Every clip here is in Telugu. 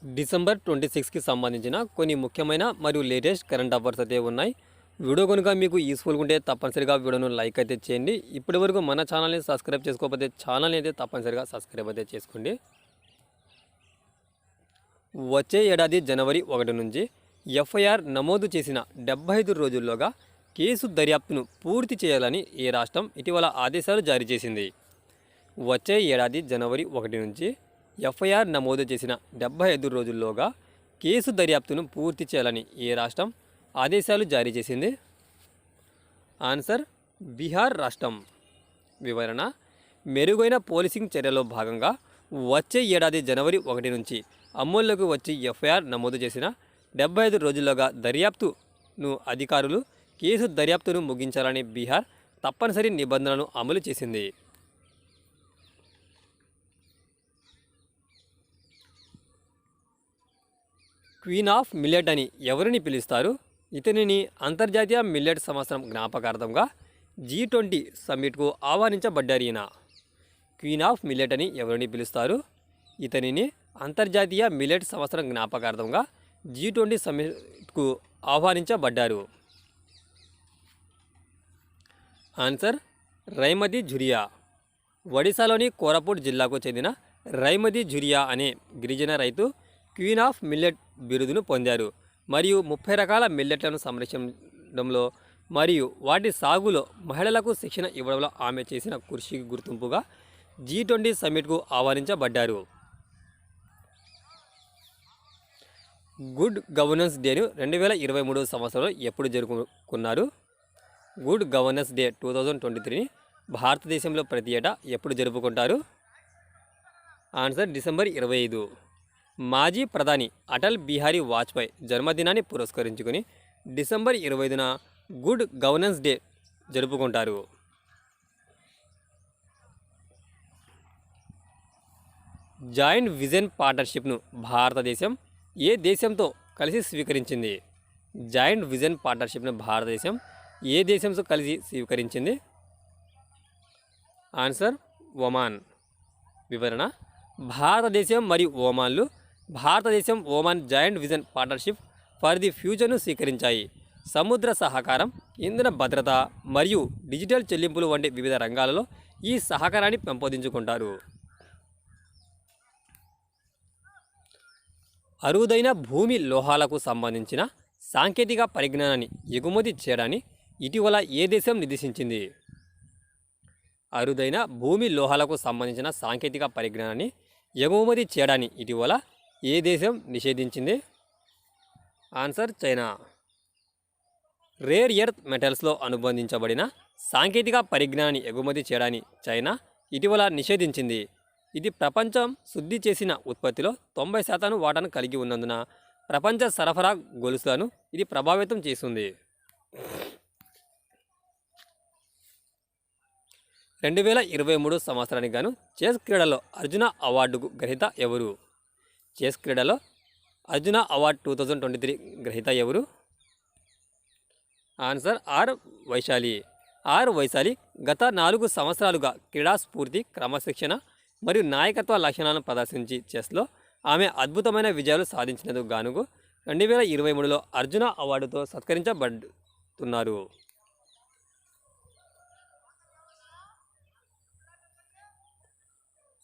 డిసెంబర్ 26కి సంబంధించిన కొన్ని ముఖ్యమైన మరియు లేటెస్ట్ కరెంట్ అఫైర్స్ అయితే ఉన్నాయి. వీడియో కనుక మీకు యూస్ఫుల్గా ఉంటే తప్పనిసరిగా వీడియోను లైక్ అయితే చేయండి. ఇప్పటివరకు మన ఛానల్ని సబ్స్క్రైబ్ చేసుకోకపోతే ఛానల్ని అయితే తప్పనిసరిగా సబ్స్క్రైబ్ అయితే చేసుకోండి. వచ్చే ఏడాది జనవరి 1 నుంచి ఎఫ్ఐఆర్ నమోదు చేసిన 75 రోజుల్లోగా కేసు దర్యాప్తును పూర్తి చేయాలని ఏ రాష్ట్రం ఇటీవల ఆదేశాలు జారీ చేసింది. వచ్చే ఏడాది జనవరి 1 నుంచి ఎఫ్ఐఆర్ నమోదు చేసిన 75 రోజుల్లోగా కేసు దర్యాప్తును పూర్తి చేయాలని ఏ రాష్ట్రం ఆదేశాలు జారీ చేసింది? ఆన్సర్ బీహార్ రాష్ట్రం. వివరణ: మెరుగైన పోలీసింగ్ చర్యలో భాగంగా వచ్చే ఏడాది జనవరి 1 నుంచి అమల్లోకి వచ్చి ఎఫ్ఐఆర్ నమోదు చేసిన 75 రోజుల్లోగా దర్యాప్తును అధికారులు కేసు దర్యాప్తును ముగించాలని బీహార్ తప్పనిసరి నిబంధనలను అమలు చేసింది. క్వీన్ ఆఫ్ మిల్లెట్ అని ఎవరిని పిలుస్తారు? ఇతనిని అంతర్జాతీయ మిల్లెట్ సంవత్సరం జ్ఞాపకార్థంగా G20 సమ్మిట్కు ఆహ్వానించబడ్డారు. ఈయన క్వీన్ ఆఫ్ మిల్లెట్ అని ఎవరిని పిలుస్తారు? ఇతనిని అంతర్జాతీయ మిల్లెట్ సంవత్సరం జ్ఞాపకార్థంగా G20 సమ్మిట్కు ఆహ్వానించబడ్డారు. ఆన్సర్ రైమతి ఝురియా. ఒడిశాలోని కోరాపుట్ జిల్లాకు చెందిన రైమతి ఝురియా అనే గిరిజన రైతు క్వీన్ ఆఫ్ మిల్లెట్ బిరుదును పొందారు. మరియు 30 రకాల మిల్లెట్లను సంరక్షించడంలో మరియు వాటి సాగులో మహిళలకు శిక్షణ ఇవ్వడంలో ఆమె చేసిన కృషికి గుర్తింపుగా G20 సమ్మిట్కు ఆహ్వానించబడ్డారు. గుడ్ గవర్నెన్స్ డేను 2023 సంవత్సరంలో ఎప్పుడు జరుపుకున్నారు? గుడ్ గవర్నెన్స్ డే 2023ని భారతదేశంలో ప్రతి ఏటా ఎప్పుడు జరుపుకుంటారు? Answer December 25. మాజీ ప్రధాని అటల్ బిహారీ వాజ్పేయి జన్మదినాన్ని పురస్కరించుకుని డిసెంబర్ 25న గుడ్ గవర్నెన్స్ డే జరుపుకుంటారు. జాయింట్ విజన్ పార్ట్నర్షిప్ను భారతదేశం ఏ దేశంతో కలిసి స్వీకరించింది? జాయింట్ విజన్ పార్ట్నర్షిప్ను భారతదేశం ఏ దేశంతో కలిసి స్వీకరించింది? Answer Oman. వివరణ: భారతదేశం మరియు Oman joint vision partnership for the ఫ్యూచర్ను స్వీకరించాయి. సముద్ర సహకారం, ఇంధన భద్రత మరియు డిజిటల్ చెల్లింపులు వంటి వివిధ రంగాలలో ఈ సహకారాన్ని పెంపొందించుకుంటారు. అరుదైన భూమి లోహాలకు సంబంధించిన సాంకేతిక పరిజ్ఞానాన్ని ఎగుమతి చేయడాన్ని ఇటీవల ఏ దేశం నిషేధించింది? అరుదైన భూమి లోహాలకు సంబంధించిన సాంకేతిక పరిజ్ఞానాన్ని ఎగుమతి చేయడాన్ని ఇటీవల ఏ దేశం నిషేధించింది? Answer China. రేర్ ఎర్త్ మెటల్స్లో అనుబంధించబడిన సాంకేతిక పరిజ్ఞానాన్ని ఎగుమతి చేయడాన్ని చైనా ఇటీవల నిషేధించింది. ఇది ప్రపంచం శుద్ధి చేసిన ఉత్పత్తిలో 90% వాటాను కలిగి ఉన్నందున ప్రపంచ సరఫరా గొలుసులను ఇది ప్రభావితం చేస్తుంది. 2023 సంవత్సరానికి గాను చెస్ క్రీడలో అర్జున అవార్డుకు గ్రహీత ఎవరు? చెస్ క్రీడలో అర్జున అవార్డు 2023 గ్రహీత ఎవరు? ఆన్సర్ ఆర్ వైశాలి గత 4 సంవత్సరాలుగా క్రీడా స్ఫూర్తి, క్రమశిక్షణ మరియు నాయకత్వ లక్షణాలను ప్రదర్శించి చెస్లో ఆమె అద్భుతమైన విజయాలు సాధించినందుకు గాను 2023లో అర్జున అవార్డుతో సత్కరించబడుతున్నారు.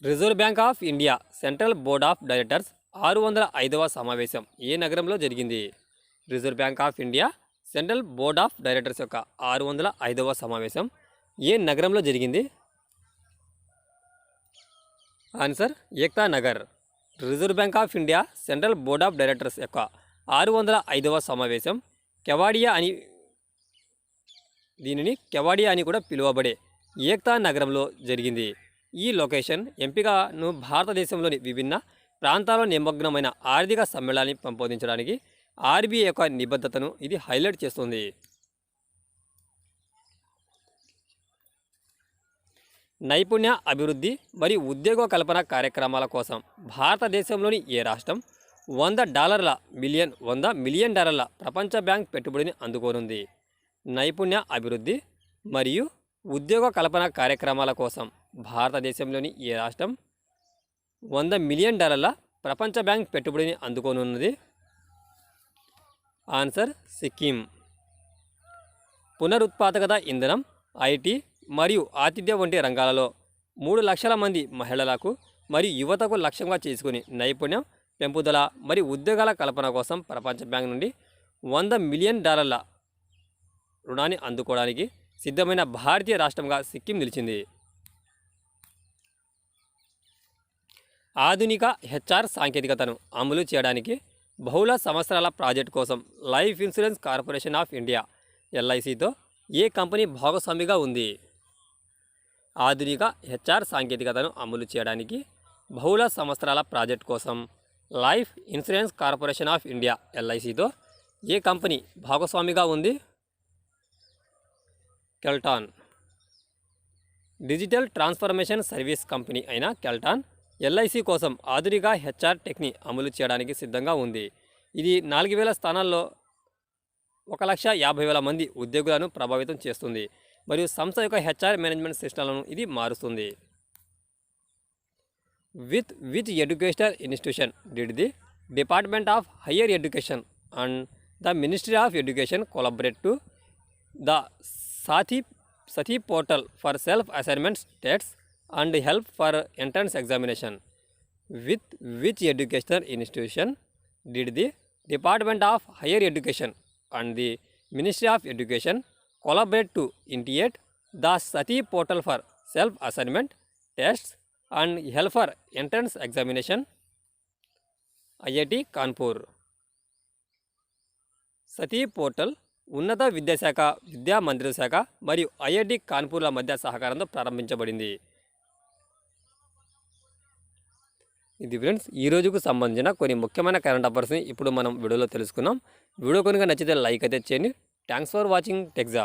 Reserve Bank of India Central Board of Directors 605వ సమావేశం ఏ నగరంలో జరిగింది? Reserve Bank of India Central Board of Directors యొక్క 605వ సమావేశం ఏ నగరంలో జరిగింది? Answer Ekta Nagar. Reserve Bank of India Central Board of Directors యొక్క 605వ సమావేశం దీనిని కెవాడియా అని కూడా పిలువబడే ఏక్తా నగరంలో జరిగింది. ఈ లొకేషన్ ఎంపికను భారతదేశంలోని విభిన్న ప్రాంతాల్లో నిమగ్నమైన ఆర్థిక సమ్మేళనాన్ని పెంపొందించడానికి ఆర్బీఐ యొక్క నిబద్ధతను ఇది హైలైట్ చేస్తుంది. నైపుణ్య అభివృద్ధి మరియు ఉద్యోగ కల్పన కార్యక్రమాల కోసం భారతదేశంలోని ఏ రాష్ట్రం $100 మిలియన్ ప్రపంచ బ్యాంక్ పెట్టుబడిని అందుకోనుంది? నైపుణ్య అభివృద్ధి మరియు ఉద్యోగ కల్పన కార్యక్రమాల కోసం భారతదేశంలోని ఏ రాష్ట్రం $100 మిలియన్ ప్రపంచ బ్యాంక్ పెట్టుబడిని అందుకోనున్నది? ఆన్సర్ సిక్కిం. పునరుత్పాదకత ఇంధనం, ఐటీ మరియు ఆతిథ్య వంటి రంగాలలో 3 లక్షల మంది మహిళలకు మరియు యువతకు లక్ష్యంగా చేసుకుని నైపుణ్యం పెంపుదల మరియు ఉద్యోగాల కల్పన కోసం ప్రపంచ బ్యాంక్ నుండి $100 మిలియన్ రుణాన్ని అందుకోవడానికి సిద్ధమైన భారతీయ రాష్ట్రంగా సిక్కిం నిలిచింది. ఆధునిక హెచ్ఆర్ సాంకేతికతను అమలు చేయడానికి బహుళ సంవత్సరాల ప్రాజెక్ట్ కోసం Life Insurance Corporation of India ఎల్ఐసితో ఏ కంపెనీ భాగస్వామిగా ఉంది? ఆధునిక హెచ్ఆర్ సాంకేతికతను అమలు చేయడానికి బహుళ సంవత్సరాల ప్రాజెక్ట్ కోసం Life Insurance Corporation of India ఎల్ఐసితో ఏ కంపెనీ భాగస్వామిగా ఉంది? Kellton. Digital transformation service company అయిన కెల్టాన్ ఎల్ఐసి కోసం ఆధునిక హెచ్ఆర్ టెక్ని అమలు చేయడానికి సిద్ధంగా ఉంది. ఇది 4000 స్థానాల్లో 1,50,000 మంది ఉద్యోగులను ప్రభావితం చేస్తుంది మరియు సంస్థ యొక్క హెచ్ఆర్ మేనేజ్మెంట్ సిస్టమ్లను ఇది మారుస్తుంది. With which educational institution did the department of higher education and the ministry of education collaborate to the Sati portal for self assignments tests and help for entrance examination? With which educational institution did the department of higher education and the ministry of education collaborate to initiate the Sati portal for self-assignment tests and help for entrance examination? IIT Kanpur. Sati portal ఉన్నత విద్యాశాఖ, విద్యా మంత్రిత్వ శాఖ మరియు ఐఐటి కాన్పూర్ల మధ్య సహకారంతో ప్రారంభించబడింది. ఇది ఫ్రెండ్స్ ఈ రోజుకు సంబంధించిన కొన్ని ముఖ్యమైన కరెంట్ అఫైర్స్ని ఇప్పుడు మనం వీడియోలో తెలుసుకున్నాం. వీడియో కనుక నచ్చితే లైక్ అయితే చేయండి. Thanks for watching టెక్జా.